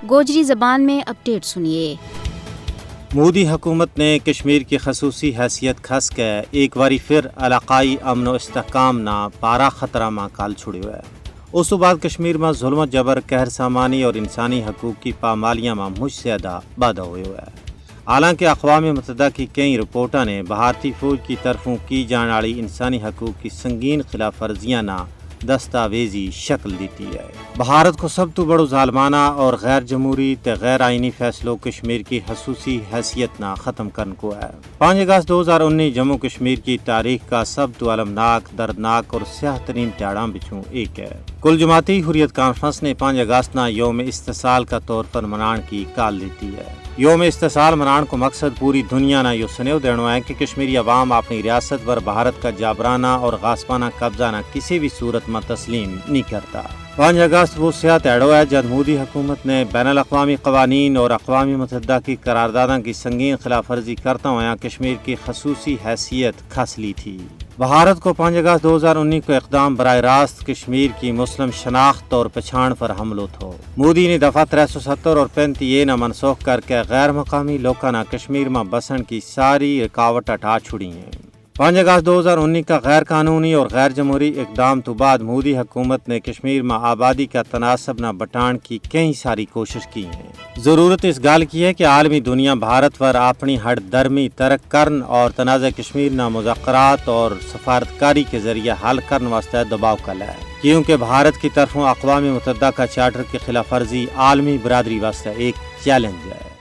گوجری زبان میں اپڈیٹ سنیے۔ مودی حکومت نے کشمیر کی خصوصی حیثیت کھس کے ایک باری پھر علاقائی امن و استحکام نہ پارا خطرہ ماں کال چھڑیو ہے۔ اس تو بعد کشمیر میں ظلم و جبر، قہر سامانی اور انسانی حقوق کی پامالیاں میں مجھ سے بادہ ہوئے ہے۔ حالانکہ اقوام متحدہ کی کئی رپورٹاں نے بھارتی فوج کی طرفوں کی جان والی انسانی حقوق کی سنگین خلاف ورزیاں نہ دستاویزی شکل دیتی ہے۔ بھارت کو سب تو بڑو ظالمانہ اور غیر جمہوری تے غیر آئینی فیصلوں کشمیر کی خصوصی حیثیت نہ ختم کرن کو ہے۔ 5 اگست 2019 جموں کشمیر کی تاریخ کا سب تو المناک، دردناک اور سیاہ ترین تیاڑاں بچوں ایک ہے۔ کل جماعتی حریت کانفرنس نے 5 اگست نہ یوم استحصال کا طور پر منان کی کال دیتی ہے۔ یوم استحصال منان کو مقصد پوری دنیا نہ یہ سنیو دینا ہے کہ کشمیری عوام اپنی ریاست پر بھارت کا جابرانہ اور غاصبانہ قبضہ نہ کسی بھی صورت میں تسلیم نہیں کرتا۔ 5 اگست وہ سیاہ تیڑو ہے جب مودی حکومت نے بین الاقوامی قوانین اور اقوام متحدہ کی قراردادوں کی سنگین خلاف ورزی کرتا ہوا کشمیر کی خصوصی حیثیت کھس لی تھی۔ بھارت کو 5 اگست 2019 کو اقدام براہ راست کشمیر کی مسلم شناخت اور پہچان پر حملہ تھو۔ مودی نے دفعہ 370 اور 35 نہ منسوخ کر کے غیر مقامی لوگوں نہ کشمیر میں بسن کی ساری رکاوٹ ہٹا چھڑی ہیں۔ 5 اگست 2019 کا غیر قانونی اور غیر جمہوری اقدام تو بعد مودی حکومت نے کشمیر میں آبادی کا تناسب نہ بٹان کی کئی ساری کوشش کی ہیں۔ ضرورت اس گال کی ہے کہ عالمی دنیا بھارت پر اپنی ہٹ درمی ترک کرن اور تنازع کشمیر نہ مذاکرات اور سفارتکاری کے ذریعے حل کرنے واسطے دباؤ کر ہے، کیونکہ بھارت کی طرفوں اقوام متحدہ کا چارٹر کی خلاف ورزی عالمی برادری واسطے ایک چیلنج ہے۔